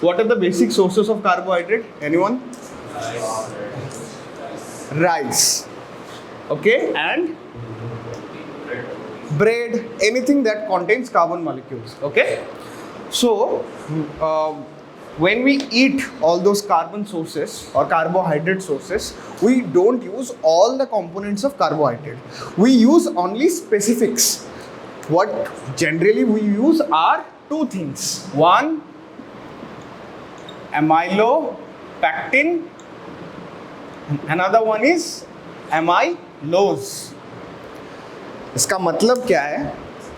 What are the basic sources of carbohydrate? Anyone? Rice. Okay, and bread, anything that contains carbon molecules. Okay, so when we eat all those carbon sources or carbohydrate sources, we don't use all the components of carbohydrate. We use only specifics. What generally we use are two things. One, amylopectin. Another one is amylose. इसका मतलब क्या है?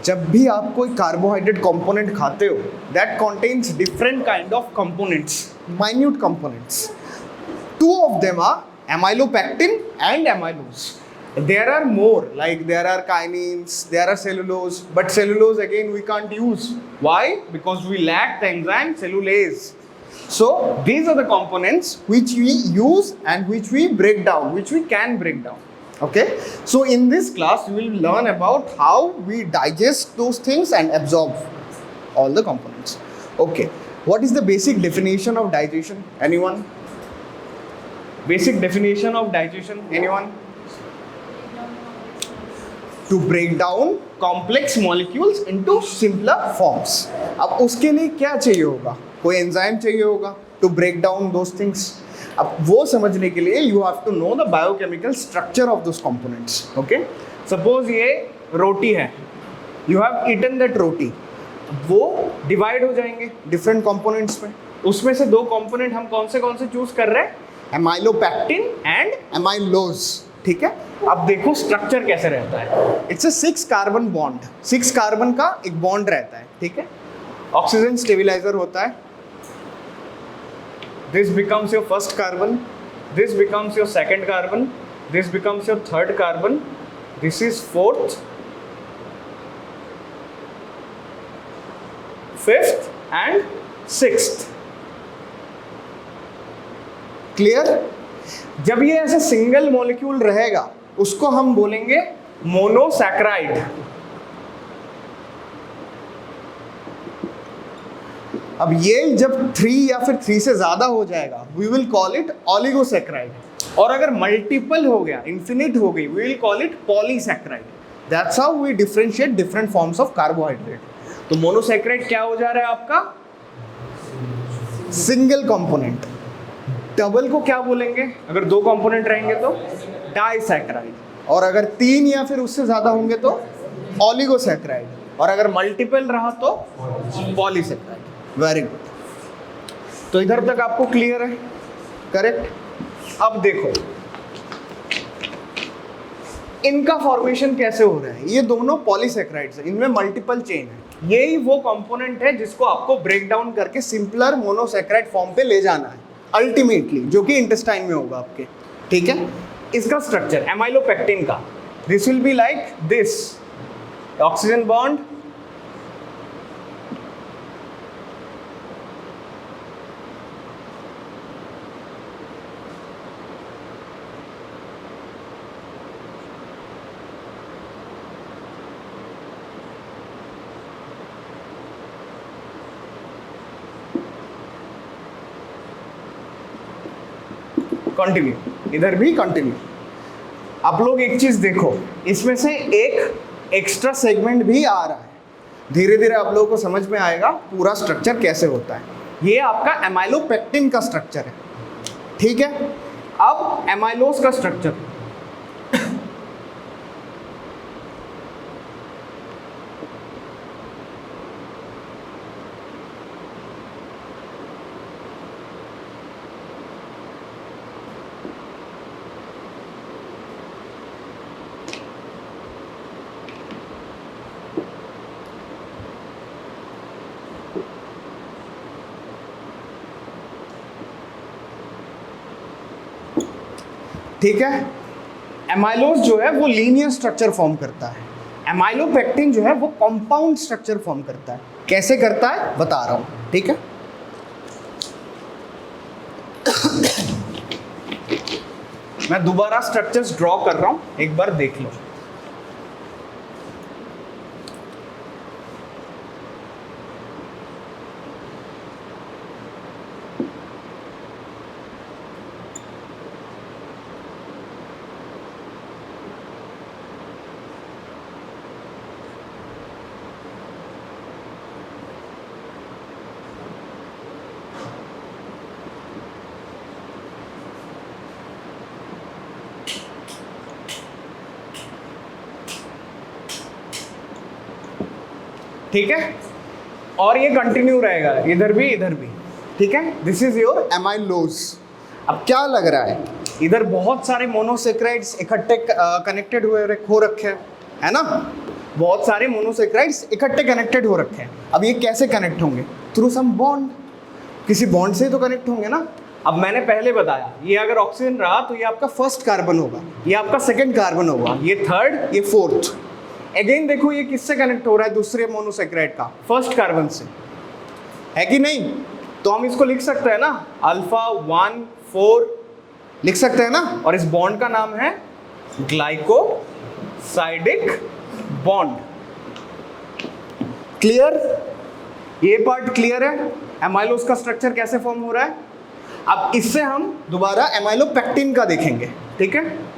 जब भी आप कोई carbohydrate component खाते हो, that contains different kind of components, minute components. Two of them are amylopectin and amylose. There are more, like there are kinins, there are cellulose, but cellulose again we can't use. Why? Because we lack the enzyme cellulase. So these are the components which we use and which we break down, which we can break down. Okay, so in this class we will learn about how we digest those things and absorb all the components. Okay, what is the basic definition of digestion? Anyone? Basic definition of digestion? Anyone? To break down complex molecules into simpler forms. अब उसके लिए क्या चाहिए होगा? कोई enzyme चाहिए होगा to break down those things. अब वो समझने के लिए you have to know the biochemical structure of those components. Okay, suppose ये रोटी है, you have eaten that रोटी, वो डिवाइड हो जाएंगे डिफरेंट कंपोनेंट्स में. उसमें से दो कंपोनेंट हम कौन से चूज कर रहे हैं? Amylopectin and amylose. ठीक है, अब देखो स्ट्रक्चर कैसे रहता है. It's a 6 carbon bond. 6 carbon का एक बॉन्ड रहता है. ठीक है, ऑक्सीजन स्टेबिलाईजर होता है. This becomes your first carbon, this becomes your second carbon, this becomes your third carbon, this is fourth, fifth and sixth. Clear? जब ये ऐसे सिंगल मॉलिक्यूल रहेगा उसको हम बोलेंगे मोनोसैकराइड. अब ये जब 3 या फिर 3 से ज्यादा हो जाएगा we will call it oligosaccharide. और अगर मल्टीपल हो गया, इन्फिनिट हो गई, we will call it polysaccharide. That's how we differentiate different forms of carbohydrate. तो मोनोसैकराइड क्या हो जा रहा है आपका? Single component. डबल को क्या बोलेंगे? अगर 2 कंपोनेंट रहेंगे तो डाइसैकराइड. और अगर 3 या फिर उससे ज्यादा होंगे तो ऑलिगोसैकराइड. और अगर मल्टीपल रहा तो पॉलीसैकराइड. Very good. तो इधर तक आपको क्लियर है? करेक्ट. अब देखो इनका फॉर्मेशन कैसे हो रहा है. ये दोनों पॉलीसैकराइड्स हैं, इनमें मल्टीपल चेन है. यही वो कंपोनेंट है जिसको आपको ब्रेक डाउन करके सिंपलर मोनोसैकराइड फॉर्म पे ले जाना है अल्टीमेटली, जो कि इंटेस्टाइन में होगा आपके. ठीक है, इसका स्ट्रक्चर एमाइलोपेक्टिन का, this will be like this. Oxygen bond, continue. इधर भी कंटिन्यू. आप लोग एक चीज देखो, इसमें से एक एक्स्ट्रा सेगमेंट भी आ रहा है. धीरे धीरे आप लोगों को समझ में आएगा पूरा स्ट्रक्चर कैसे होता है. ये आपका एमाइलोपेक्टिन का स्ट्रक्चर है. ठीक है, अब एमाइलोज का स्ट्रक्चर. ठीक है, एमाइलोज जो है वो लीनियर स्ट्रक्चर फॉर्म करता है. एमाइलोपेक्टिन जो है वो कंपाउंड स्ट्रक्चर फॉर्म करता है. कैसे करता है बता रहा हूं. ठीक है, मैं दोबारा स्ट्रक्चर्स ड्रॉ कर रहा हूं, एक बार देख लो. ठीक है, और ये कंटिन्यू रहेगा इधर भी, ठीक है। This is your amylose. अब क्या लग रहा है, इधर बहुत सारे मोनोसेक्राइड्स इकट्ठे कनेक्टेड हो रखे हैं, है ना, बहुत सारे मोनोसेक्राइड्स इकट्ठे कनेक्टेड हो रखे हैं। अब ये कैसे कनेक्ट होंगे? थ्रू सम बॉन्ड, किसी बॉन्ड से तो कनेक्ट होंगे ना। अब मैंने पहले बताया, ये अगर ऑक्सीजन रहा तो ये आपका फर्स्ट कार्बन होगा, ये आपका सेकंड कार्बन होगा, ये थर्ड, ये फोर्थ। अगेन देखो ये किससे कनेक्ट हो रहा है, दूसरे मोनोसेक्राइड का, फर्स्ट कार्बन से, है कि नहीं? तो हम इसको लिख सकते हैं ना, अल्फा 1 4 लिख सकते हैं ना, और इस बॉन्ड का नाम है ग्लाइकोसाइडिक बॉन्ड। क्लियर? ये पार्ट क्लियर है, एमाइलोज का स्ट्रक्चर कैसे फॉर्म हो रहा है। अब इससे हम दोबारा एमाइलोपेक्टिन का देखेंगे, ठीक है।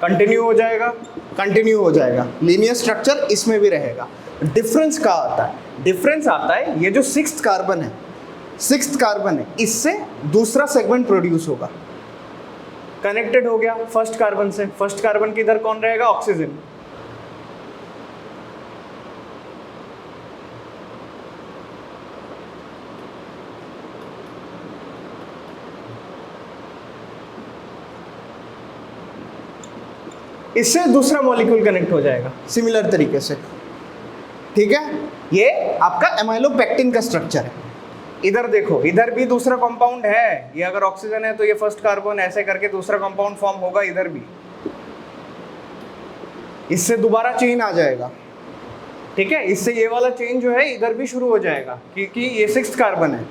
कंटिन्यू हो जाएगा, लीनियर स्ट्रक्चर इसमें भी रहेगा। डिफरेंस क्या आता है? डिफरेंस आता है ये जो सिक्स्थ कार्बन है, इससे दूसरा सेगमेंट प्रोड्यूस होगा, कनेक्टेड हो गया फर्स्ट कार्बन से। फर्स्ट कार्बन की इधर कौन रहेगा? ऑक्सीजन। इससे दूसरा मॉलिक्यूल कनेक्ट हो जाएगा सिमिलर तरीके से, ठीक है। ये आपका एमाइलोपेक्टिन का स्ट्रक्चर है। इधर देखो, इधर भी दूसरा कंपाउंड है, ये अगर ऑक्सीजन है तो ये फर्स्ट कार्बन, ऐसे करके दूसरा कंपाउंड फॉर्म होगा इधर भी, इससे दोबारा चेन आ जाएगा, ठीक है। इससे ये वाला चेन जो है इधर भी शुरू हो जाएगा, क्योंकि ये सिक्स्थ कार्बन है।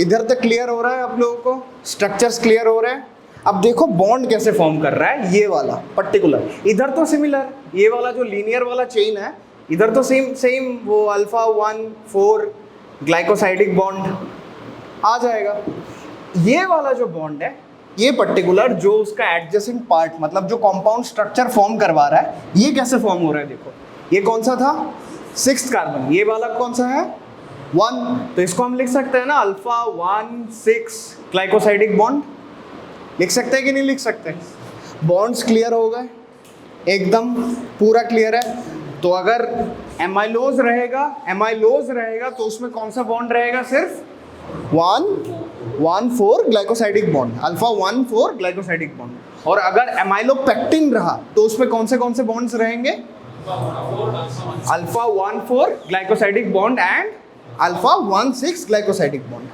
इधर तक क्लियर हो रहा है आप लोगों को? स्ट्रक्चर्स क्लियर हो रहे हैं? अब देखो बॉन्ड कैसे फॉर्म कर रहा है, ये वाला पर्टिकुलर। इधर तो सिमिलर, ये वाला जो लीनियर वाला चेन है, इधर तो सेम वो अल्फा 1 4 ग्लाइकोसाइडिक बॉन्ड आ जाएगा। ये वाला जो बॉन्ड है, ये पर्टिकुलर जो उसका एडजेसेंट पार्ट, मतलब जो कंपाउंड स्ट्रक्चर फॉर्म करवा रहा है, ये कैसे फॉर्म हो रहा है देखो। ये कौन सा था? Sixth carbon. ये वाला कौन सा है? 1। तो इसको हम लिख सकते हैं ना, अल्फा 1 6 ग्लाइकोसाइडिक बॉन्ड। लिख सकते हैं कि नहीं लिख सकते? बॉन्ड्स क्लियर हो गए, एकदम पूरा क्लियर है। तो अगर एमाइलोज रहेगा तो उसमें कौन सा बॉन्ड रहेगा? सिर्फ 1 4 glycosidic bond, alpha 1 4 glycosidic bond. और अगर एमाइलोपेक्टिन रहा तो उसमें कौन से बॉन्ड्स रहेंगे? Alpha 1 4 glycosidic bond and alpha 1 6 glycosidic bond.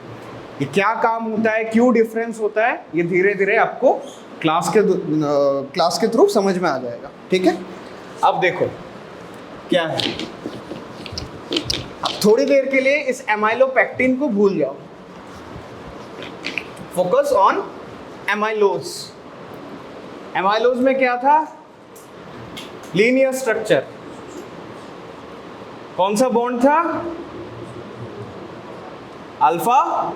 ये क्या काम होता है, क्यों डिफरेंस होता है, ये धीरे धीरे आपको क्लास के थ्रू समझ में आ जाएगा, ठीक है। अब देखो क्या है, अब थोड़ी देर के लिए इस एमाइलोपेक्टिन को भूल जाओ, फोकस ऑन एमाइलोज। एमाइलोज में क्या था? Linear structure. कौन सा बॉन्ड था? अल्फा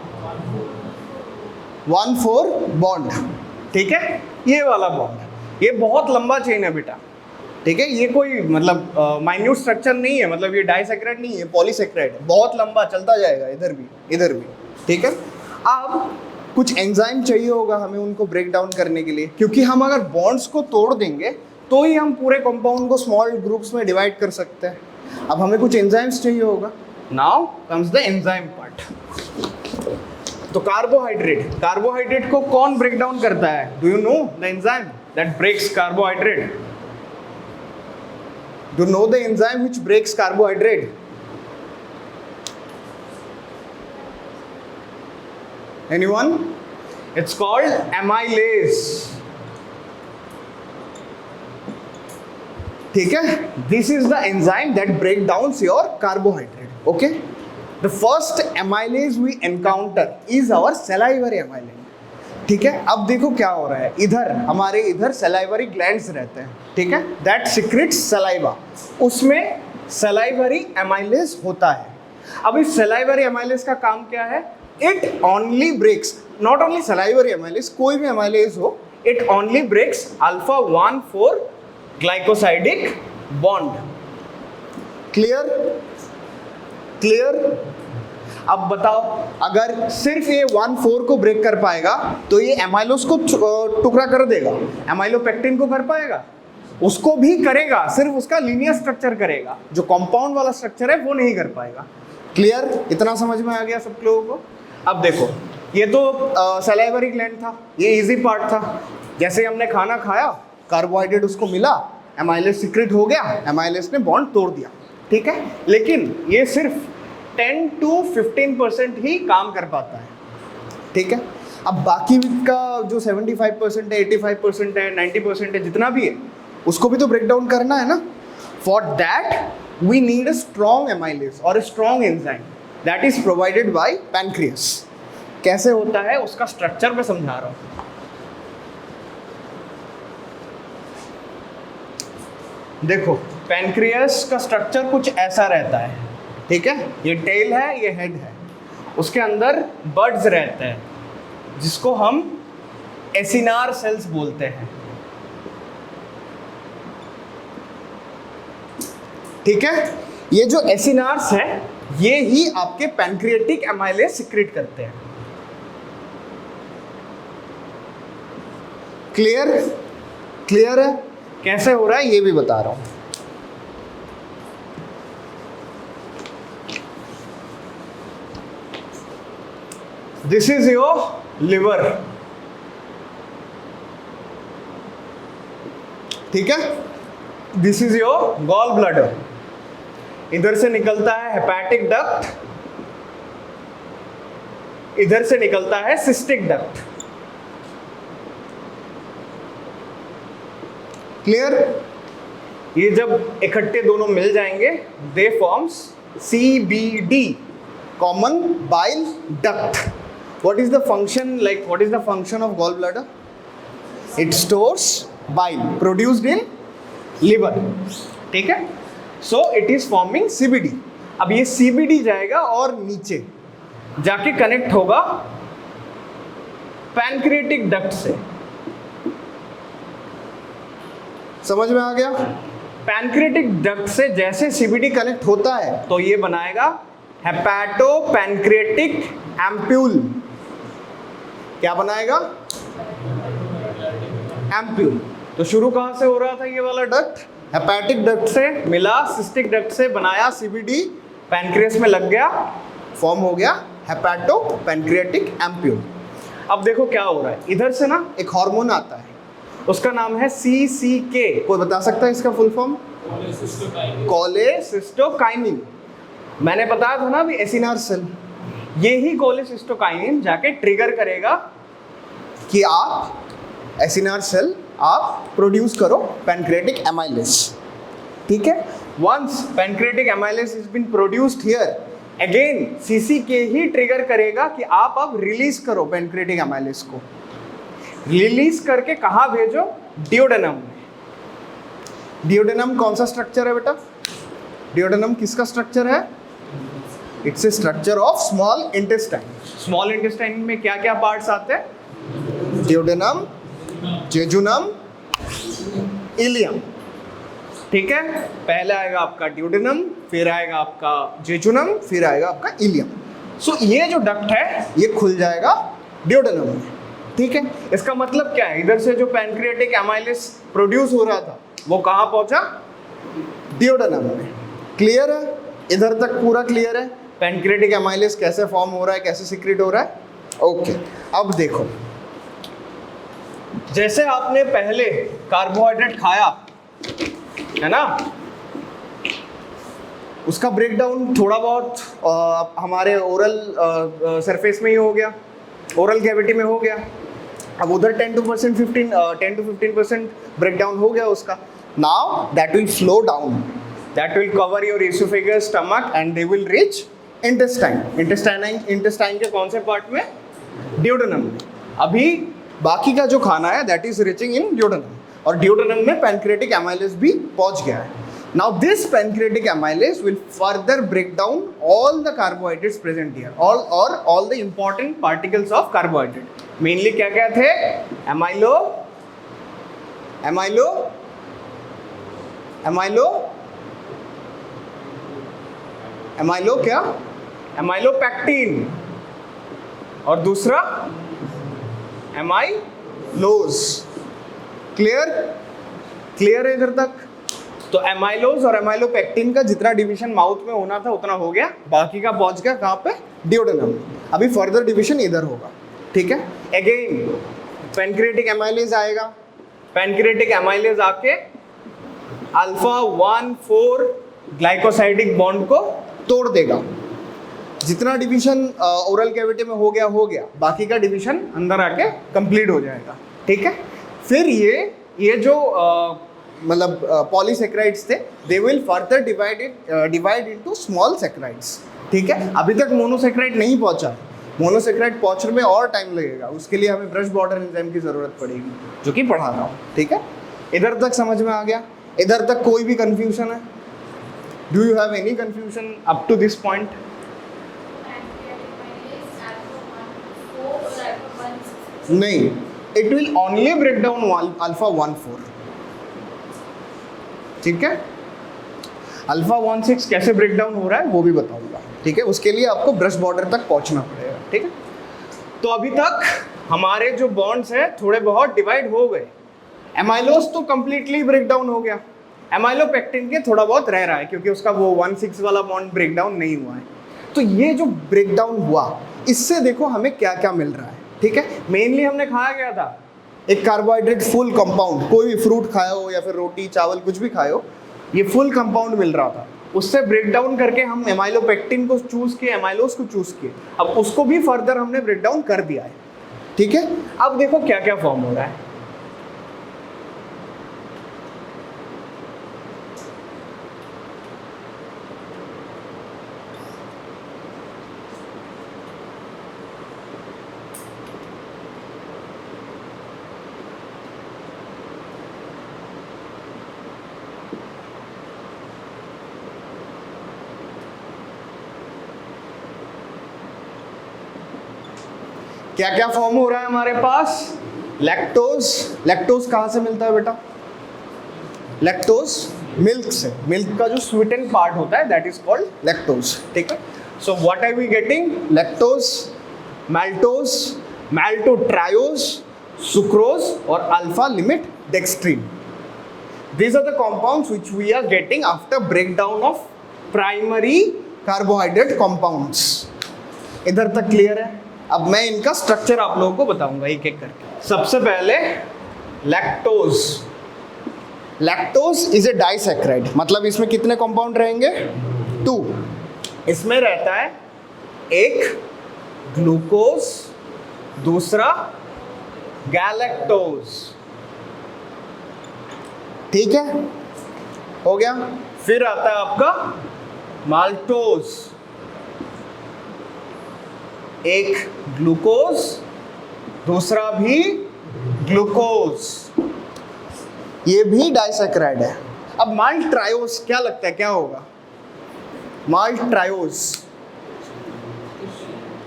1 4 बॉन्ड, ठीक है। ये वाला बॉन्ड, ये बहुत लंबा चेन है बेटा, ठीक है। ये कोई मतलब माइन्यूट स्ट्रक्चर नहीं है, मतलब ये डाइसेक्राइड नहीं है, पॉलीसेक्राइड है, बहुत लंबा चलता जाएगा, इधर भी, ठीक है। अब कुछ एंजाइम चाहिए होगा हमें उनको ब्रेक डाउन करने के लिए, क्योंकि हम अगर बॉन्ड्स को तोड़ देंगे तो ही हम पूरे कंपाउंड को स्मॉल ग्रुप्स में डिवाइड कर सकते हैं। अब हमें कुछ एंजाइम्स चाहिए होगा। Now comes the enzyme part. तो कार्बोहाइड्रेट को कौन ब्रेक डाउन करता है? Do you know the enzyme that breaks carbohydrate? Do you know the enzyme which breaks carbohydrate? Anyone? It's called amylase. ठीक है? This is the enzyme that breaks down your carbohydrate. Okay? The first amylase we encounter is our salivary amylase. ठीक है। अब देखो क्या हो रहा है, हमारे इधर सलाइवरी ग्लैंड्स रहते हैं, ठीक है, दैट सिक्रेट्स सलाइवा, उसमें सलाइवरी एमाइलेज होता है। अब इस सलाइवरी एमाइलेज का काम क्या है? It only breaks, not only salivary amylase, कोई भी एमाइलेज हो, it only breaks alpha 1 4 glycosidic bond. Clear? Clear? अब बताओ, अगर सिर्फ ये 1,4 को ब्रेक कर पाएगा तो ये एमाइलोस को टुकड़ा कर देगा, एमाइलोपेक्टिन को कर पाएगा? उसको भी करेगा, सिर्फ उसका लीनियर स्ट्रक्चर करेगा, जो कंपाउंड वाला स्ट्रक्चर है वो नहीं कर पाएगा। क्लियर? इतना समझ में आ गया सब लोगों को? अब देखो, ये तो सलाइवरी ग्लैंड था, ये इजी पार्ट था। जैसे हमने खाना खाया, कार्बोहाइड्रेट उसको मिला, एमाइलेस सीक्रेट हो गया, एमाइलेस ने बॉन्ड तोड़ दिया, ठीक है। लेकिन ये सिर्फ 10 to 15% ही काम कर पाता है, ठीक है। अब बाकी का जो 75% है, 85% है, 90% है, जितना भी है, उसको भी तो ब्रेक डाउन करना है ना। For that we need a strong amylase और a strong enzyme that is provided by pancreas. कैसे होता है उसका स्ट्रक्चर मैं समझा रहा हूं। देखो, पैनक्रियास का स्ट्रक्चर कुछ ऐसा रहता है, ठीक है। ये टेल है, ये हेड है, उसके अंदर बड्स रहते हैं जिसको हम एसिनार सेल्स बोलते हैं, ठीक है। ये जो एसिनार्स है ये ही आपके पैनक्रियाटिक एमाइलेस सिक्रेट करते हैं। क्लियर? क्लियर है? कैसे हो रहा है ये भी बता रहा हूं। दिस इज योर लिवर, ठीक है। This is your gall bladder. इधर से निकलता है हेपेटिक डक्ट, इधर से निकलता है सिस्टिक डक्ट। क्लियर? ये जब इकट्ठे दोनों मिल जाएंगे, दे forms CBD, common bile duct. What is the function, like what is the function of gallbladder? It stores bile produced in liver, ठीक है। So it is forming CBD। अब ये CBD जाएगा और नीचे जाके कनेक्ट होगा पैनक्रियाटिक डक्ट से। समझ में आ गया? पैनक्रियाटिक डक्ट से जैसे CBD कनेक्ट होता है तो ये बनाएगा हेपेटो पैनक्रियाटिक एम्प्यूल। क्या बनाएगा? एम्प्यूल। तो शुरू कहां से हो रहा था ये वाला डक्ट? हेपेटिक डक्ट से मिला, सिस्टिक डक्ट से बनाया CBD, पैनक्रियास में लग गया, फॉर्म हो गया हेपेटो पैनक्रियाटिक एम्प्यूल। अब देखो क्या हो रहा है, इधर से ना एक हार्मोन आता है, उसका नाम है CCK। कोई बता सकता है इसका फुल फॉर्म? कोलेसिस्टोकाइनिन। मैंने बताया था ना अभी, एसिनार सेल। ये ही कोलेसिस्टोकाइनिन जाके ट्रिगर करेगा कि आप एसिनार सेल आप प्रोड्यूस करो पैनक्रियाटिक एमाइलेस, ठीक है। Once pancreatic amylase is been produced here, again CCK ही ट्रिगर करेगा कि आप अब रिलीज करो पैनक्रियाटिक एमाइलेस को। रिलीज करके कहाँ भेजो? डियोडेनम में। डियोडेनम कौन सा स्ट्रक्चर है बेटा? डियोडेनम किसका स्ट्रक्चर है? It's a structure of small intestine. Small intestine में क्या क्या पार्ट्स आते हैं? डियोडेनम, जेजुनम, इलियम, ठीक है। पहले आएगा आपका डियोडेनम, फिर आएगा आपका जेजुनम, फिर आएगा आपका इलियम। सो ये जो डक्ट है ये खुल जाएगा डियोडेनम में, ठीक है। इसका मतलब क्या है? इधर से जो पैनक्रियाटिक एमाइलेस प्रोड्यूस हो रहा था वो कहाँ पहुंचा? डियोडेनम में। क्लियर है? इधर तक पूरा क्लियर है? पैनक्रियाटिक एमाइलेस कैसे फॉर्म हो रहा है, कैसे सीक्रेट हो रहा है? ओके। अब देखो, जैसे आपने पहले कार्बोहाइड्रेट खाया है ना, उसका ब्रेकडाउन थोड़ा बहुत हमारे ओरल सरफेस में ही हो गया, ओरल कैविटी में हो गया। अब उधर 10 to 15% ब्रेकडाउन हो गया उसका। Now that will flow down, that will cover your esophagus, stomach and they will reach intestine। intestine के कौन से पार्ट में? डियोडेनम में। अभी बाकी का जो खाना है that is reaching in duodenum, और डियोडेनम में पैनक्रियाटिक एमाइलेस भी पहुंच गया है। Now this pancreatic amylase will further break down all the carbohydrates present here, all the important particles of carbohydrate। Mainly क्या क्या थे? एमाइलो क्या, एमाइलोपेक्टिन, और दूसरा एमाइलोज। क्लियर है इधर तक? तो एमाइलोज और एमाइलोपेक्टिन का जितना डिवीजन माउथ में होना था उतना हो गया, बाकी का पहुंच गया कहाँ पे, डिओडेनम। अभी फर्दर डिवीजन इधर होगा, ठीक है। अगेन पैनक्रियाटिक एमाइलेज आएगा, पैनक्रियाटिक एमाइलेज आके अल्फा 1,4 ग्लाइकोसाइडिक बॉन्ड को तोड़ देगा। जितना डिवीजन ओरल कैविटी में हो गया, बाकी का डिवीजन अंदर आके कंप्लीट हो जाएगा, ठीक है। फिर ये जो मतलब पॉलीसेक्राइड्स थे, they will further divide into small saccharides, ठीक है। अभी तक मोनोसेक्राइड नहीं पहुंचा, मोनोसेक्राइड पहुंचने में और टाइम लगेगा, उसके लिए हमें ब्रश बॉर्डर एंजाइम की जरूरत पड़ेगी, जो कि पढ़ा रहा हूँ, ठीक है। इधर तक समझ में आ गया? इधर तक कोई भी कंफ्यूजन है? Do you have any confusion up to this point? नहीं, it will only break down alpha 1,4, ठीक है। अल्फा 1,6 कैसे ब्रेक डाउन हो रहा है वो भी बताऊंगा, ठीक है। उसके लिए आपको ब्रश बॉर्डर तक पहुंचना पड़ेगा, ठीक है। तो अभी तक हमारे जो बॉन्ड्स हैं थोड़े बहुत डिवाइड हो गए। एमाइलोज तो कंप्लीटली ब्रेक डाउन हो गया, एमाइलोपेक्टिन के थोड़ा बहुत रह रहा है क्योंकि उसका वो 1,6 वाला बॉन्ड ब्रेक डाउन नहीं हुआ है। तो ये जो ब्रेक डाउन हुआ, इससे देखो हमें क्या क्या मिल रहा है, ठीक है। मेनली हमने खाया गया था एक कार्बोहाइड्रेट फुल कंपाउंड, कोई भी फ्रूट खाया हो या फिर रोटी चावल कुछ भी खाए हो, ये फुल कंपाउंड मिल रहा था। उससे ब्रेक डाउन करके हम एमाइलोपेक्टिन को चूज किए, एमाइलोज को चूज किए, अब उसको भी फर्दर हमने ब्रेक डाउन कर दिया है, ठीक है। अब देखो क्या क्या फॉर्म हो रहा है। क्या क्या फॉर्म हो रहा है हमारे पास? लैक्टोज कहाँ से मिलता है बेटा? लैक्टोज मिल्क से, मिल्क का जो स्वीटेन पार्ट होता है दैट इज कॉल्ड लैक्टोज, ठीक है। So what are we getting? Lactose, maltose, maltotriose, sucrose और alpha limit dextrin. These are the compounds which we are getting after breakdown of primary carbohydrate compounds. इधर तक clear है? अब मैं इनका structure आप लोगों को बताऊंगा एक एक करके। सबसे पहले lactose. Lactose is a disaccharide, मतलब इसमें कितने कंपाउंड रहेंगे? 2। इसमें रहता है एक ग्लूकोज, दूसरा गैलेक्टोज, ठीक है, हो गया। फिर आता है आपका माल्टोज, एक ग्लूकोज, दूसरा भी ग्लूकोज, ये भी डाइसैक्राइड है। अब माल्ट्रायोज क्या लगता है क्या होगा? माल्ट्रायोज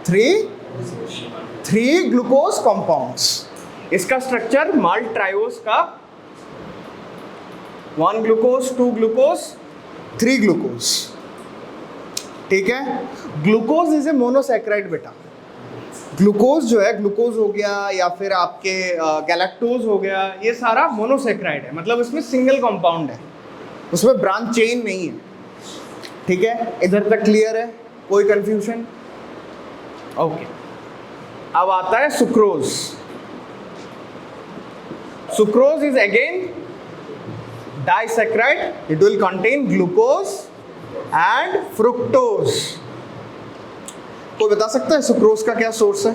3 ग्लूकोज कंपाउंड्स। इसका स्ट्रक्चर माल्ट्रायोज का 1 ग्लूकोज, 2 ग्लूकोज, 3 ग्लूकोज, ठीक है। ग्लूकोज इज ए मोनोसैक्राइड बेटा। ग्लूकोज जो है, ग्लूकोज हो गया या फिर आपके गैलेक्टोज हो गया, ये सारा मोनोसैक्राइड है, मतलब इसमें सिंगल कंपाउंड है, उसमें ब्रांच चेन नहीं है, ठीक है। इधर तक क्लियर है? कोई कंफ्यूजन? ओके। अब आता है sucrose. Sucrose is again disaccharide. It will contain glucose and fructose. कोई बता सकता है सुक्रोज का क्या सोर्स है?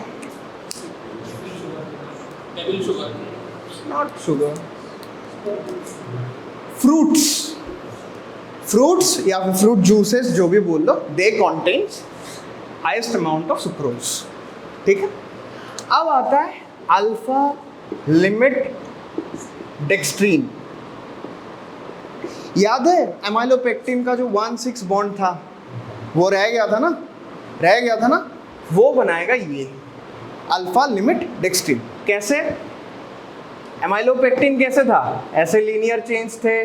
Table sugar, not sugar, fruits या फिर फ्रूट जूसेस जो भी बोल लो, दे contains highest amount of sucrose, ठीक है। अब आता है अल्फा लिमिट डेक्सट्रीन। याद है एमाइलोपेक्टिन का जो 1,6 बॉन्ड था वो रह गया था ना, वो बनाएगा ये अल्फा लिमिट डेक्सट्रीन। कैसे? एमाइलोपेक्टिन कैसे था? ऐसे लीनियर चेन्स थे,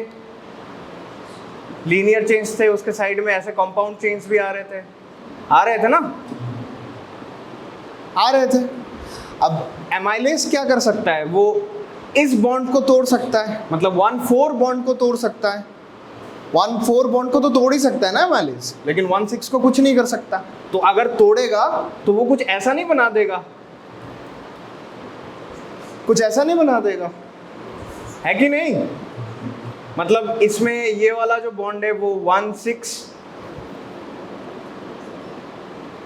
लीनियर चेन्स थे, उसके साइड में ऐसे कंपाउंड चेन्स भी आ रहे थे ना, आ रहे थे। अब एमाइलेज क्या कर सकता है, वो इस बॉन्ड को तोड़ सकता है, मतलब 1,4 बॉन्ड को तोड़ सकता है। 1,4 बॉन्ड को तो तोड़ ही सकता है ना एमाइलेज, लेकिन 1,6 को कुछ नहीं कर सकता। तो अगर तोड़ेगा तो वो कुछ ऐसा नहीं बना देगा, कुछ ऐसा नहीं बना देगा, है कि नहीं? मतलब इसमें ये वाला जो बॉन्ड है वो 1,6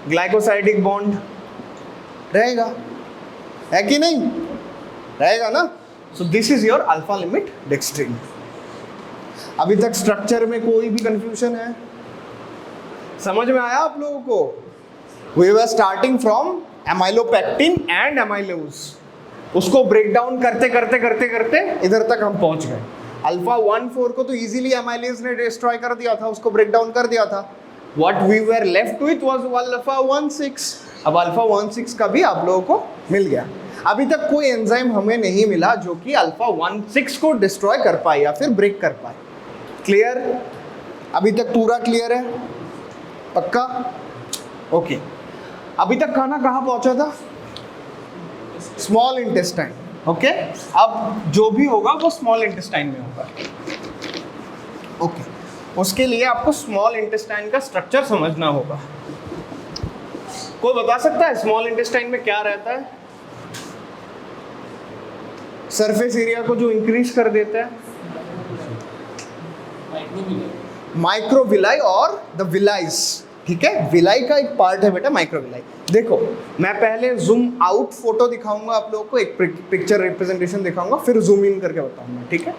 ग्लाइकोसाइडिक बॉन्ड रहेगा, है कि नहीं? रहेगा ना। So this is your alpha limit dextrin. अभी तक स्ट्रक्चर में कोई भी कंफ्यूजन है? समझ में आया आप लोगों को? We were starting from amylopectin and amylose, उसको ब्रेक डाउन करते करते करते करते इधर तक हम पहुंच गए। अल्फा 1,4 को तो इजीली एमाइलेज ने डिस्ट्रॉय कर दिया था, उसको ब्रेक डाउन कर दिया था। What we were left with was alpha 1,6। अब अल्फा 1,6 का भी आप लोगों को मिल गया। अभी तक कोई एंजाइम हमें नहीं मिला जो कि अल्फा 1,6 को डिस्ट्रॉय कर पाए या फिर ब्रेक कर पाए। क्लियर? अभी तक पूरा क्लियर है? पक्का? ओके। अभी तक खाना कहाँ पहुंचा था? Small intestine. ओके, अब जो भी होगा वो स्मॉल इंटेस्टाइन में होगा। ओके, उसके लिए आपको स्मॉल इंटेस्टाइन का स्ट्रक्चर समझना होगा। कोई बता सकता है स्मॉल इंटेस्टाइन में क्या रहता है? सरफेस एरिया को जो इंक्रीज कर देता है, माइक्रोविलाई और द विलाइस। ठीक है, विलाई का एक पार्ट है बेटा माइक्रोविलाई। देखो, मैं पहले जूम आउट फोटो दिखाऊंगा आप लोगों को, एक पिक्चर रिप्रेजेंटेशन दिखाऊंगा, फिर जूम इन करके बताऊंगा। ठीक है,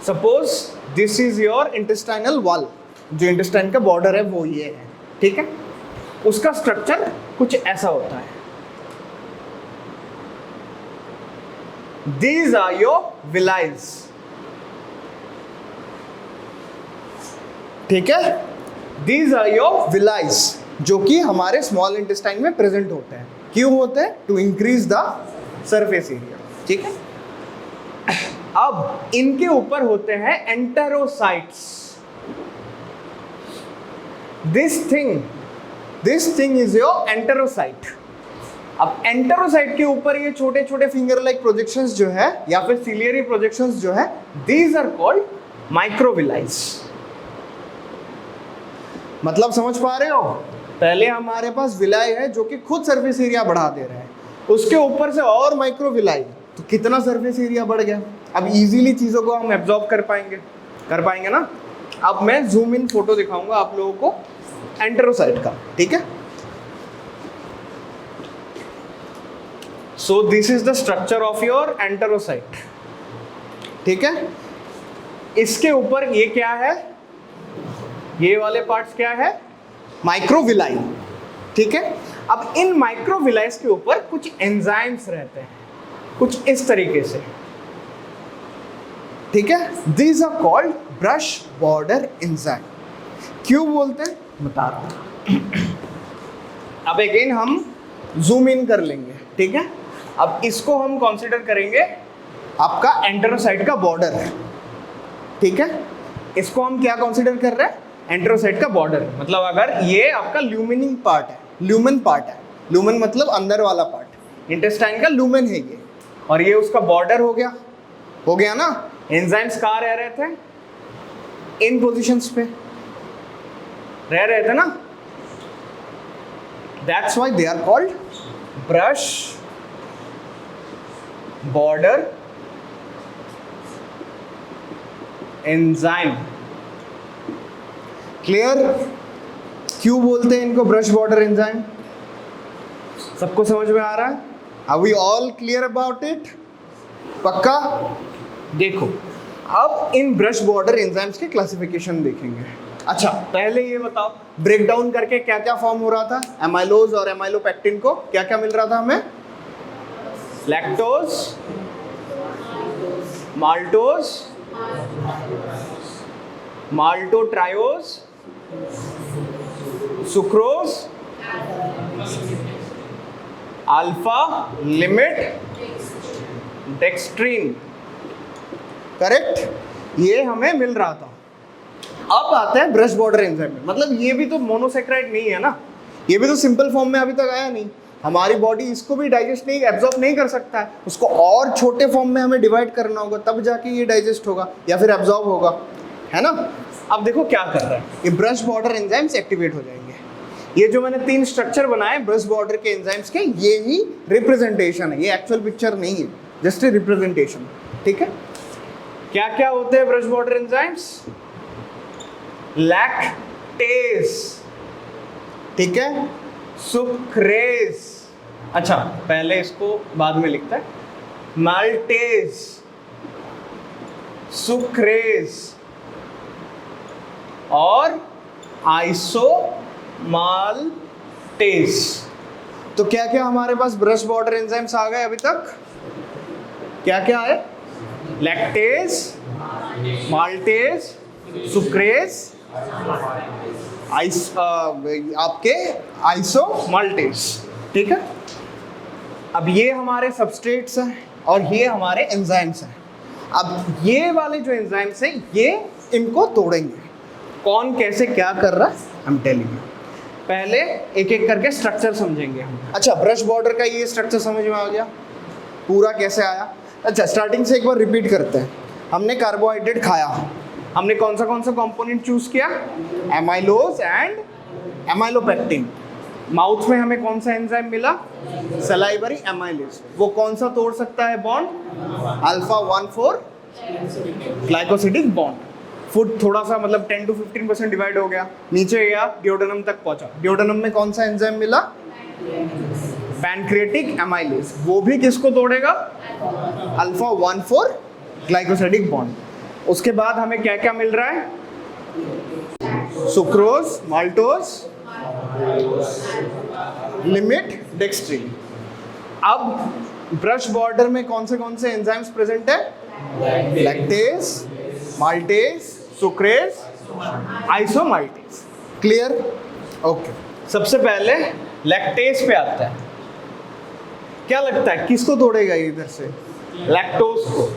suppose this is your intestinal wall, जो इंटेस्टाइन का बॉर्डर है वो ये है। ठीक है, उसका स्ट्रक्चर कुछ ऐसा होता है। These are your villi। ठीक है, These are your villi, जो कि हमारे स्मॉल इंटेस्टाइन में प्रेजेंट होते हैं। क्यों होते हैं? To increase the surface area. ठीक है, अब इनके ऊपर होते हैं enterocytes. This thing is your enterocyte. अब एंटेरोसाइट के ऊपर ये छोटे छोटे फिंगर लाइक प्रोजेक्शंस जो है या फिर सिलियरी प्रोजेक्शंस जो है, दीज आर कॉल्ड माइक्रोविलाइज। मतलब समझ पा रहे हो? पहले हमारे पास विलाई है जो कि खुद सरफेस एरिया बढ़ा दे रहा है, उसके ऊपर से और माइक्रोविलाई, तो कितना सरफेस एरिया बढ़ गया। अब इजीली चीजों को हम एब्जॉर्ब कर पाएंगे ना। अब मैं जूम इन फोटो दिखाऊंगा आप लोगों को एंटेरोसाइट का। ठीक है, so this is the structure of your enterocyte। ठीक है, इसके ऊपर ये क्या है, ये वाले पार्ट्स क्या है? माइक्रोविलाई। ठीक है, अब इन माइक्रोविलाइज के ऊपर कुछ एंजाइम्स रहते हैं, कुछ इस तरीके से। ठीक है, these are called brush border enzyme। क्यों बोलते हैं बता रहा हूं। अब अगेन हम जूम इन कर लेंगे। ठीक है, अब इसको हम कंसीडर करेंगे आपका एंटेरोसाइट का बॉर्डर है। ठीक है, इसको हम क्या कंसीडर कर रहे हैं? एंटेरोसाइट का बॉर्डर। मतलब अगर ये आपका ल्यूमिनिंग पार्ट है, ल्यूमन पार्ट है, ल्यूमन मतलब अंदर वाला पार्ट, इंटेस्टाइन का ल्यूमन है ये, और ये उसका बॉर्डर हो गया ना। एंजाइम्स कहाँ रह रहे थे? इन पोजीशंस पे रह रहे थे ना। That's why they are called brush border enzyme. Clear? क्यों बोलते हैं इनको ब्रश बॉर्डर एंजाइम? सबको समझ में आ रहा है? Are we all clear about it? पक्का? देखो, अब इन ब्रश बॉर्डर एंजाइम्स के क्लासिफिकेशन देखेंगे। अच्छा, पहले ये बताओ, ब्रेक डाउन करके क्या क्या फॉर्म हो रहा था? एमाइलोज और एमाइलोपेक्टिन को क्या क्या मिल रहा था हमें? Lactose, maltose, maltotriose, sucrose, alpha limit dextrin. Correct, ये हमें मिल रहा था। अब आता है ब्रश बॉर्डर एंजाइम में, मतलब ये भी तो मोनोसेक्राइड नहीं है ना, ये भी तो सिंपल फॉर्म में अभी तक आया नहीं। हमारी बॉडी इसको भी डाइजेस्ट नहीं, एब्जॉर्ब नहीं कर सकता है, उसको और छोटे फॉर्म में हमें डिवाइड करना होगा, तब जाके ये डाइजेस्ट होगा या फिर एब्जॉर्ब होगा, है ना। अब देखो क्या कर रहा है, ये ब्रश बॉर्डर एंजाइम्स एक्टिवेट हो जाएंगे। ये जो मैंने 3 स्ट्रक्चर बनाए ब्रश बॉर्डर के एंजाइम्स के, ये ही रिप्रेजेंटेशन है, ये एक्चुअल पिक्चर नहीं है, जस्ट ए रिप्रेजेंटेशन, ठीक है। क्या क्या होते हैं ब्रश बॉर्डर एंजाइम्स? लैक्टेस, ठीक है, सुक्रेज, अच्छा पहले इसको बाद में लिखता है, माल्टेज, सुक्रेज और आइसोमाल्टेज। तो क्या क्या हमारे पास ब्रश बॉर्डर एंजाइम्स आ गए अभी तक? क्या क्या है? लैक्टेज, माल्टेज, सुक्रेज, आपके आइसोमाल्टेज, ठीक है। अब ये हमारे सबस्ट्रेट्स हैं और ये हमारे एंजाइम्स हैं। अब ये वाले जो एंजाइम्स हैं ये इनको तोड़ेंगे। कौन कैसे क्या कर रहा है हम टेलिंग यू। पहले एक एक करके स्ट्रक्चर समझेंगे हम। अच्छा, ब्रश बॉर्डर का ये स्ट्रक्चर समझ में आ गया, पूरा कैसे आया। अच्छा, स्टार्टिंग से एक बार रिपीट करते हैं। हमने कार्बोहाइड्रेट खाया, हमने कौन सा कंपोनेंट चूज किया? Amylose and amylopectin. माउथ में हमें कौन सा एंजाइम मिला? Salivary amylase. वो कौन सा तोड़ सकता है bond? Alpha 1,4 glycosidic bond. Food थोड़ा सा मतलब 10 to 15% डिवाइड हो गया, नीचे गया, डिओडेनम तक पहुंचा। डिओडेनम में कौन सा एंजाइम मिला? Pancreatic amylase. वो भी किसको तोड़ेगा? Alpha 1,4 glycosidic bond. उसके बाद हमें क्या क्या मिल रहा है? Sucrose, maltose, limit, dextrin. अब ब्रश बॉर्डर में कौन से एंजाइम्स प्रेजेंट है? Lactase, maltase, sucrase, isomaltase. Clear? Okay. सबसे पहले लैक्टेज पे आता है। क्या लगता है किसको तोड़ेगा इधर से? लैक्टोज को।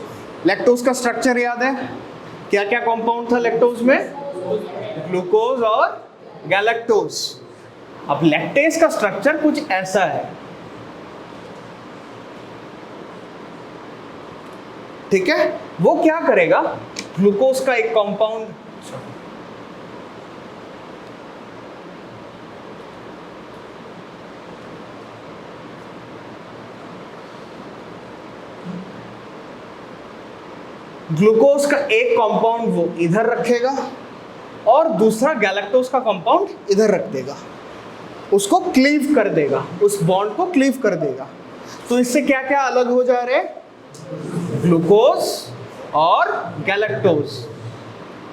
लैक्टोज का स्ट्रक्चर याद है? क्या क्या कंपाउंड था लैक्टोज में? ग्लूकोज और गैलेक्टोज। अब लैक्टेज का स्ट्रक्चर कुछ ऐसा है, ठीक है। वो क्या करेगा? ग्लूकोज का एक कंपाउंड, ग्लूकोज का एक कंपाउंड वो इधर रखेगा और दूसरा गैलेक्टोज का कंपाउंड इधर रख देगा, उसको क्लीव कर देगा, उस बॉन्ड को क्लीव कर देगा। तो इससे क्या क्या अलग हो जा रहे हैं? ग्लूकोज और गैलेक्टोज।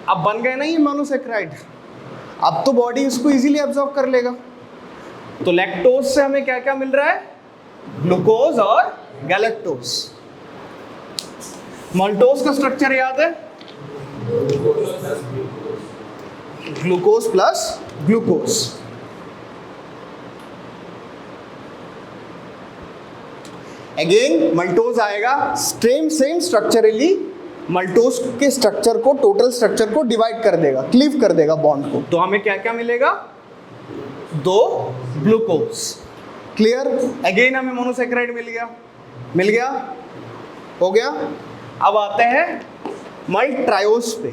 अब बन गए ना ये मोनोसेक्राइड। अब तो बॉडी इसको इजीली एब्जॉर्ब कर लेगा। तो लैक्टोज से हमें क्या क्या मिल रहा है? ग्लूकोज और गैलेक्टोज। माल्टोज का स्ट्रक्चर याद है? Glucose plus glucose. Again maltose आएगा, सेम स्ट्रक्चरली मल्टोज के स्ट्रक्चर को, टोटल स्ट्रक्चर को डिवाइड कर देगा, क्लीव कर देगा बॉन्ड को। तो हमें क्या क्या मिलेगा? 2 ग्लूकोज। क्लियर? अगेन हमें मोनोसेक्राइड मिल गया, हो गया। अब आते हैं मल्ट्रायोज पे।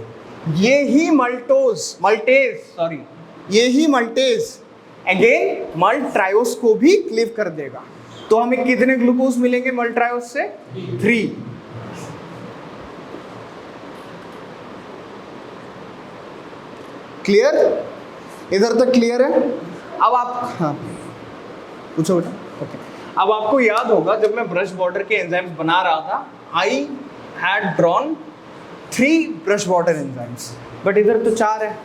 ये ही मल्टेज अगेन मल्ट्रायोज को भी क्लीव कर देगा। तो हमें कितने ग्लूकोज मिलेंगे मल्ट्रायोज से? 3। क्लियर? इधर तक क्लियर है? अब आप हाँ पूछो बेटा। ओके, अब आपको याद होगा जब मैं ब्रश बॉर्डर के एंजाइम्स बना रहा था, I had drawn 3 brush border enzymes, but इधर तो 4 है।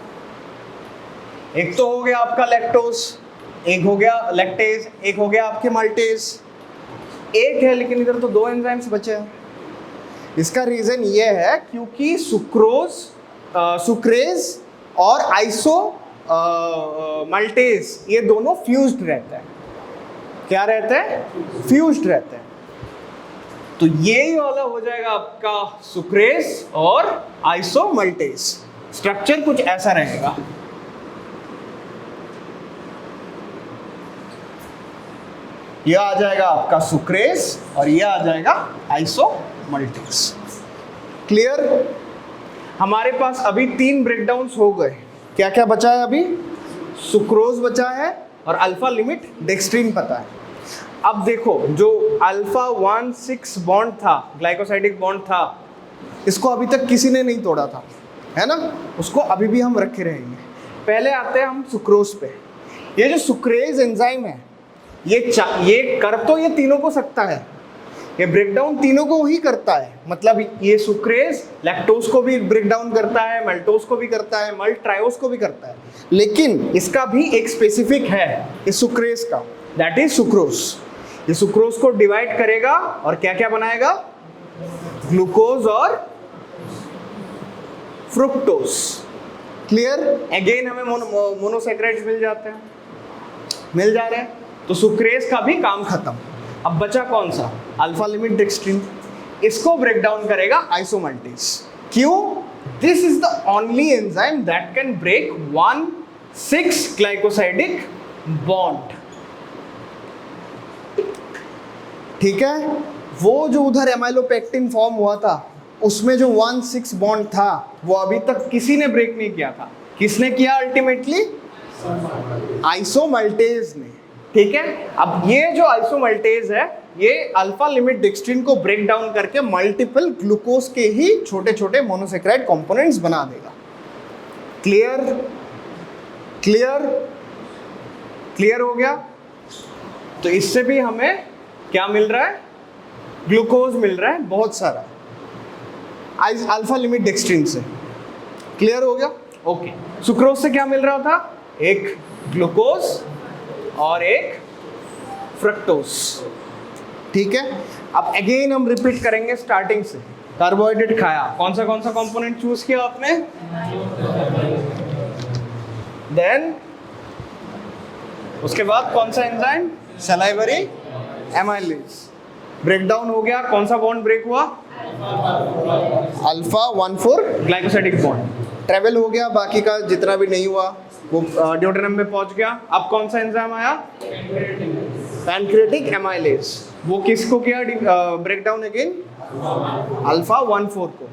एक तो हो गया आपका लैक्टोज, एक हो गया लैक्टेज, एक हो गया आपके माल्टेज, एक है लेकिन इधर तो 2 एंजाइम्स बचे हैं। इसका रीजन ये है क्योंकि सुक्रेज और माल्टेज ये दोनों फ्यूज्ड रहते हैं। क्या रहते हैं? फ्यूज्ड रहते हैं। तो यही वाला हो जाएगा आपका सुक्रेज और आइसोमाल्टेज। स्ट्रक्चर कुछ ऐसा रहेगा। यह आ जाएगा आपका सुक्रेज और यह आ जाएगा आइसोमल्टेज। क्लियर? हमारे पास अभी 3 ब्रेकडाउन्स हो गए। क्या क्या बचा है अभी? सुक्रोज बचा है और अल्फा लिमिट डेक्स्ट्रीन पता है। अब देखो, जो अल्फा 1,6 बॉन्ड था, ग्लाइकोसाइडिक बॉन्ड था, इसको अभी तक किसी ने नहीं तोड़ा था, है ना? उसको अभी भी हम रखे रहेंगे। पहले आते हैं हम सुक्रोज पे। ये जो सुक्रेज एंजाइम है, ये कर तो ये तीनों को सकता है, ये ब्रेकडाउन तीनों को ही करता है। मतलब ये सुक्रेज लैक्टोज को भी ब्रेकडाउन करता है, मल्टोज को भी करता है, मल्ट ट्रायोज को भी करता है, लेकिन इसका भी एक स्पेसिफिक है इस सुक्रेज का, दैट इज सुक्रोज। ये सुक्रोज को डिवाइड करेगा और क्या क्या बनाएगा? ग्लूकोज और फ्रुक्टोज। क्लियर? अगेन हमें मोनोसैकेराइड्स मिल जा रहे हैं, तो सुक्रेज का भी काम खत्म। अब बचा कौन सा? Alpha limit dextrin. इसको ब्रेक डाउन करेगा आइसोमल्टेज। क्यों? This is the only enzyme that can break 1,6 glycosidic bond. ठीक है? वो जो उधर एमाइलोपेक्टिन फॉर्म हुआ था, उसमें जो 1,6 बॉन्ड था, वो अभी तक किसी ने ब्रेक नहीं किया था। किसने किया अल्टीमेटली? आइसोमल्टेज ने। ठीक है? अब ये जो आइसोमल्टेज है, ये अल्फा लिमिट डेक्स्ट्रीन को ब्रेक डाउन करके मल्टीपल ग्लूकोज के ही छोटे छोटे मोनोसैकेराइड कंपोनेंट्स बना देगा। क्लियर? क्लियर? क्लियर हो गया? तो इससे भी हमें क्या मिल रहा है? ग्लूकोज मिल रहा है बहुत सारा अल्फा लिमिट डेक्स्ट्रीन से। क्लियर हो गया? ओके। सुक्रोज से क्या मिल रहा था? एक ग्लूकोज और एक फ्रक्टोज। ठीक है? अब अगेन हम रिपीट करेंगे स्टार्टिंग से। कार्बोहाइड्रेट खाया, कौन सा कंपोनेंट चूज किया आपने? देन उसके बाद कौन सा एंजाइम? Salivary amylase. ब्रेकडाउन हो गया, कौन सा बॉन्ड ब्रेक हुआ? अल्फा 1,4 ग्लाइकोसाइडिक बॉन्ड ट्रेवल हो गया, बाकी का जितना भी नहीं हुआ वो ड्यूटेनम में पहुंच गया। अब कौन सा एंजाइम आया? Pancreatic amylase. वो किसको किया ब्रेकडाउन अगेन? अल्फा 1,4 को।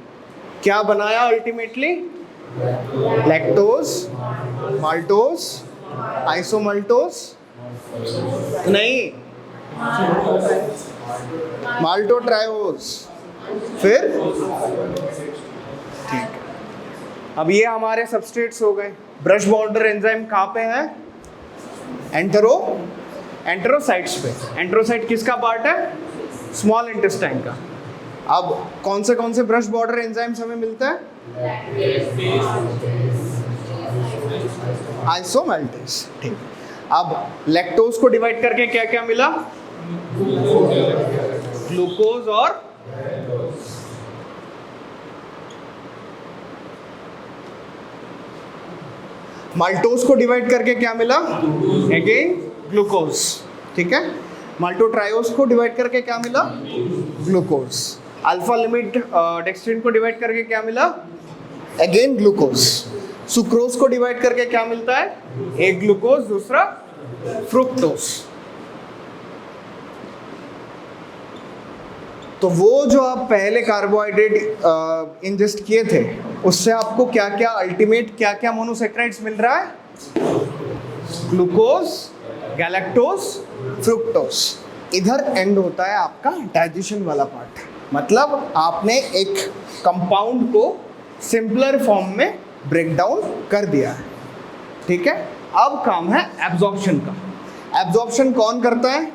क्या बनाया अल्टीमेटली? लैक्टोज, माल्टोज, आइसोमल्टोज नहीं, माल्टोट्रायोज। फिर ठीक है, अब ये हमारे सबस्ट्रेट्स हो गए। ब्रश बॉर्डर एंजाइम कहाँ पे है? एंटेरोसाइट्स पे। एंटेरोसाइट किसका पार्ट है? स्मॉल इंटेस्टाइन का। अब कौन से ब्रश बॉर्डर एंजाइम्स हमें मिलता है? आइसोमल्टेज। ठीक। अब लैक्टोज को डिवाइड करके क्या क्या मिला? ग्लूकोज और माल्टोज को डिवाइड करके क्या मिला? Again glucose. ठीक है? माल्टोट्रायोज को डिवाइड करके क्या मिला? ग्लूकोज। अल्फा लिमिट डेक्स्ट्रीन को डिवाइड करके क्या मिला? Again glucose. सुक्रोज को डिवाइड करके क्या मिलता है? एक ग्लूकोज, दूसरा फ्रुक्टोज। तो वो जो आप पहले कार्बोहाइड्रेट इंजेस्ट किए थे, उससे आपको क्या क्या अल्टीमेट क्या क्या मोनोसैकेराइड्स मिल रहा है? Glucose, galactose, fructose. इधर एंड होता है आपका डाइजेशन वाला पार्ट। मतलब आपने एक कंपाउंड को सिंपलर फॉर्म में ब्रेक डाउन कर दिया है। ठीक है? अब काम है एब्जॉर्प्शन का। एब्जॉर्प्शन कौन करता है?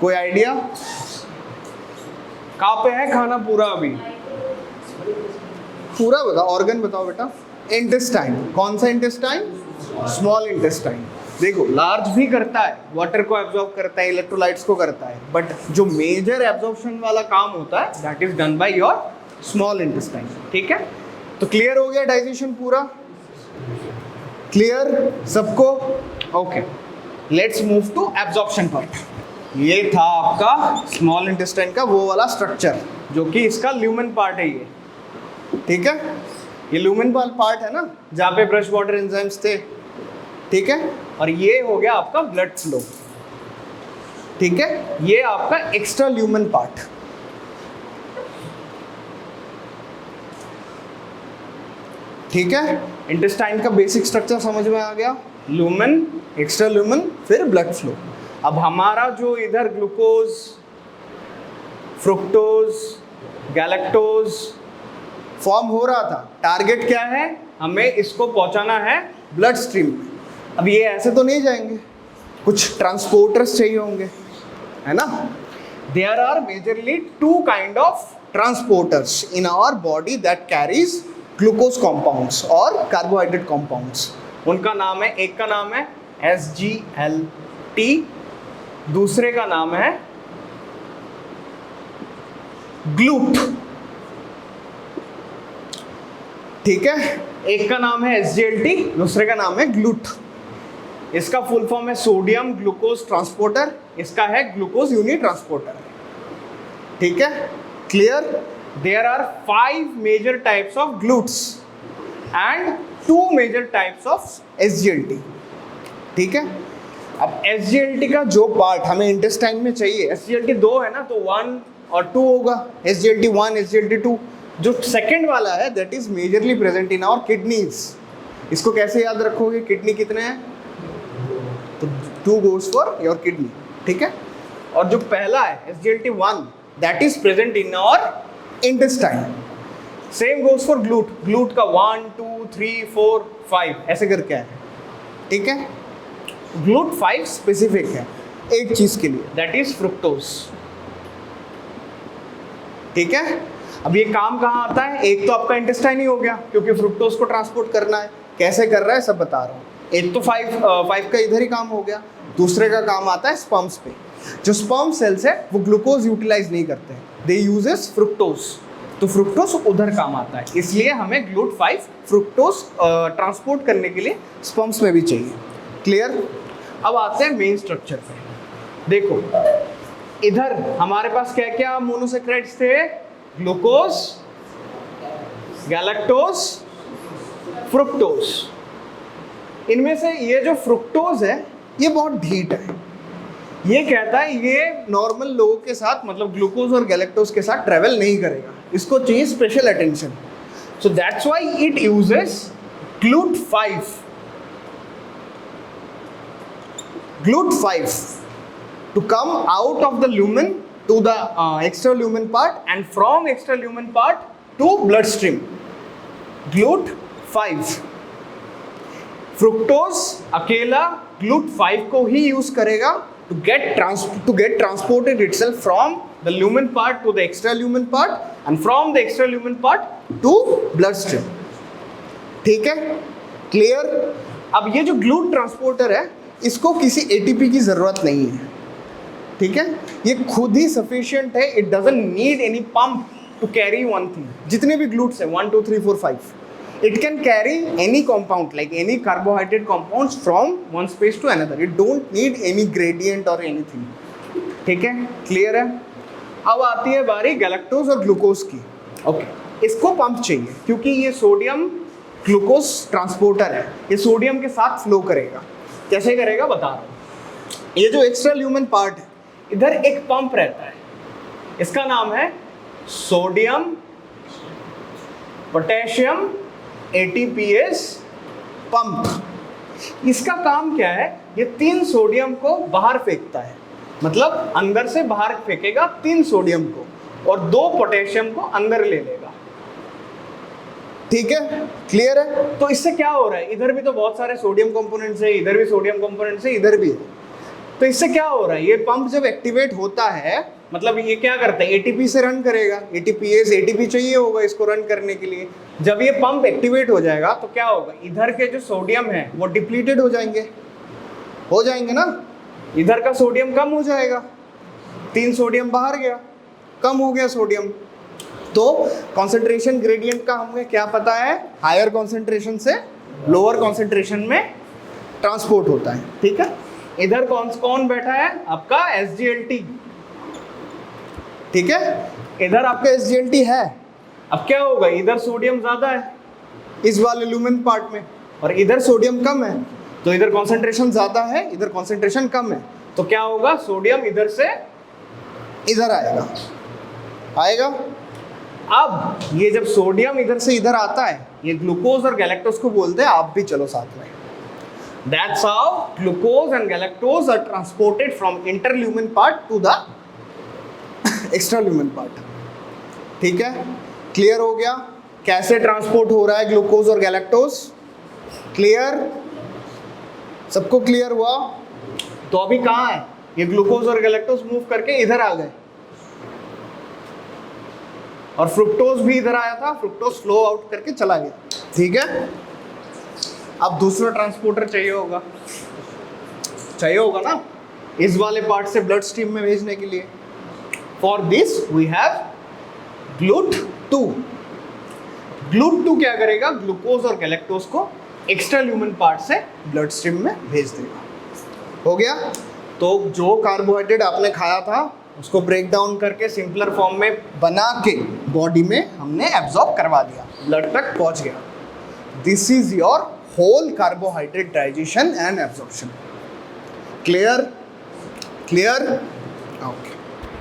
कोई आइडिया? कहाँ पे है खाना पूरा? अभी पूरा बताओ, ऑर्गन बताओ बेटा। इंटेस्टाइन। कौन सा इंटेस्टाइन? Small intestine. देखो, लार्ज भी करता है, वाटर को एब्जॉर्ब करता है, इलेक्ट्रोलाइट्स को करता है, बट जो मेजर एब्जॉर्प्शन वाला काम होता है that is done by your small intestine. ठीक है? तो क्लियर हो गया डाइजेशन पूरा? क्लियर सबको? Okay, let's move to absorption part. ये था आपका स्मॉल इंटेस्टाइन का वो वाला स्ट्रक्चर, जो कि इसका ल्यूमेन पार्ट है ये। ठीक है? ये ल्यूमेन पार्ट है ना, जहाँ पे ब्रश वाटर एंजाइम्स थे, ठीक है। और ये हो गया आपका ब्लड फ्लो, ठीक है। ये आपका एक्स्ट्रा ल्यूमेन पार्ट। ठीक है, इंटेस्टाइन का बेसिक स्ट्रक्चर समझ में आ गया, ल्यूमेन, एक्स्ट्रा ल्यूमेन, फिर ब्लड फ्लो। अब हमारा जो इधर ग्लूकोज, फ्रुक्टोज, गैलेक्टोज फॉर्म हो रहा था, टारगेट क्या है, हमें इसको पहुंचाना है ब्लड स्ट्रीम में। अब ये ऐसे तो नहीं जाएंगे, कुछ ट्रांसपोर्टर्स चाहिए होंगे, है ना। There are majorly two kind of transporters in our body that carries glucose compounds और कार्बोहाइड्रेट कॉम्पाउंड्स। उनका नाम है, एक का नाम है SGLT, दूसरे का नाम है ग्लूट, ठीक है। एक का नाम है SGLT, दूसरे का नाम है ग्लूट। इसका फुल फॉर्म है सोडियम ग्लूकोज ट्रांसपोर्टर, इसका है ग्लूकोज यूनि ट्रांसपोर्टर, ठीक है, clear. There are 5 major types of GLUTs and 2 major types of SGLT, ठीक है। अब SGLT का जो पार्ट हमें इंटेस्टाइन में चाहिए, SGLT 2 है ना, तो 1 और 2 होगा, SGLT 1, SGLT 2। जो सेकंड वाला है that is majorly present in our kidneys. इसको कैसे याद रखोगे, किडनी कितने हैं, तो 2 goes फॉर योर किडनी, ठीक है। और जो पहला है SGLT 1 that is present in our intestine. Same goes for GLUT, GLUT का 1, 2, 3, 4, 5 ऐसे करके है, ठीक है। ग्लूट 5 स्पेसिफिक है एक चीज के लिए, दैट इज फ्रुक्टोज, ठीक है। अब ये काम कहाँ आता है, एक तो आपका इंटेस्टाइन ही हो गया क्योंकि फ्रुक्टोज को ट्रांसपोर्ट करना है, कैसे कर रहा है सब बता रहा हूँ। एक तो 5 का इधर ही काम हो गया, दूसरे का काम आता है स्पर्म्स पे। जो स्पर्म सेल्स है वो ग्लूकोज यूटिलाइज नहीं करते हैं, दे यूजेस फ्रुक्टोज, तो फ्रुक्टोज उधर काम आता है, इसलिए हमें ग्लूट 5 फ्रुक्टोज ट्रांसपोर्ट करने के लिए स्पर्म्स में भी चाहिए, क्लियर। अब आते हैं मेन स्ट्रक्चर पे। देखो इधर हमारे पास क्या क्या मोनोसेक्राइड्स थे, ग्लूकोज, गैलेक्टोज, फ्रुक्टोज। इनमें से ये जो फ्रुक्टोज है ये बहुत ढीठ है, ये कहता है ये नॉर्मल लोगों के साथ, मतलब ग्लूकोज और गैलेक्टोज के साथ ट्रेवल नहीं करेगा, इसको चाहिए special attention. So that's why it uses GLUT 5 to come out of the lumen to the extra lumen part and from extra lumen part to bloodstream. GLUT 5. Fructose अकेला GLUT 5 को ही use करेगा to get transported itself from the lumen part to the extra lumen part and from the extra lumen part to bloodstream. ठीक है, clear. अब ये जो GLUT transporter है इसको किसी ATP की जरूरत नहीं है, ठीक है, ये खुद ही सफिशिएंट है, it doesn't need any pump to carry one thing. जितने भी ग्लूट्स हैं 1, 2, 3, 4, 5, it can carry any compound like any carbohydrate compounds from one space to another, it don't need any gradient और एनीथिंग, ठीक है, clear है। अब आती है बारी गैलेक्टोज और ग्लूकोज की। ओके, इसको पंप चाहिए क्योंकि ये सोडियम ग्लूकोज ट्रांसपोर्टर है, ये सोडियम के साथ फ्लो करेगा। कैसे करेगा बता रहा हूँ। ये जो एक्स्ट्रा ल्यूमेन पार्ट है इधर एक पंप रहता है, इसका नाम है सोडियम पोटेशियम ATPase पंप। इसका काम क्या है, ये 3 सोडियम को बाहर फेंकता है, मतलब अंदर से बाहर फेंकेगा 3 सोडियम को और 2 पोटेशियम को अंदर ले लेगा, ठीक है, क्लियर है। तो इससे क्या हो रहा है, इधर भी तो बहुत सारे सोडियम कंपोनेंट्स है, इधर भी सोडियम कंपोनेंट्स है, इधर भी है। तो इससे क्या हो रहा है, ये पंप जब एक्टिवेट होता है मतलब ये क्या करता है, ATP से रन करेगा, ATP चाहिए होगा इसको रन करने के लिए। जब ये पंप एक्टिवेट हो जाएगा तो क्या होगा, इधर के जो सोडियम है वो डिप्लीटेड हो जाएंगे ना, इधर का सोडियम कम हो जाएगा, 3 सोडियम बाहर गया, कम हो गया सोडियम। तो कॉन्सेंट्रेशन ग्रेडियंट का हमें क्या पता है, हायर कॉन्सेंट्रेशन से लोअर कॉन्सेंट्रेशन में ट्रांसपोर्ट होता है, ठीक है। इधर कौन बैठा है, आपका SGLT, ठीक है, इधर आपका SGLT है। अब क्या होगा, इधर सोडियम ज्यादा है इस वाले ल्यूमेन पार्ट में, और इधर सोडियम कम है तो इधर कॉन्सेंट्रेशन ज्यादा है, इधर कॉन्सेंट्रेशन कम है, तो क्या होगा, सोडियम इधर से इधर आएगा। अब ये जब सोडियम इधर से इधर आता है, ये ग्लूकोज और गैलेक्टोज को बोलते हैं, आप भी चलो साथ में। That's how glucose and galactose are transported from interlumen part to the extralumen part। ठीक है, क्लियर हो गया कैसे ट्रांसपोर्ट हो रहा है ग्लूकोज और गैलेक्टोज? क्लियर, सबको क्लियर हुआ? तो अभी कहाँ है ये ग्लूकोज और गैलेक्टोज? मूव करके इधर आ गए, और फ्रुक्टोज भी इधर आया था, फ्रुक्टोज फ्लो आउट करके चला गया। ठीक है, अब दूसरा ट्रांसपोर्टर चाहिए होगा ना इस वाले पार्ट से ब्लड स्ट्रीम में भेजने के लिए। For this we have GLUT2। GLUT2 क्या करेगा, ग्लूकोज और गैलेक्टोज को एक्स्ट्रा ल्यूमेन पार्ट से ब्लड स्ट्रीम में भेज देगा। हो गया, तो जो कार्बोहाइड्रेट आपने खाया था उसको ब्रेक डाउन करके सिंपलर फॉर्म में बना के बॉडी में हमने एब्जॉर्ब करवा दिया, ब्लड तक पहुंच गया। This is your whole carbohydrate digestion and absorption. Clear? Okay.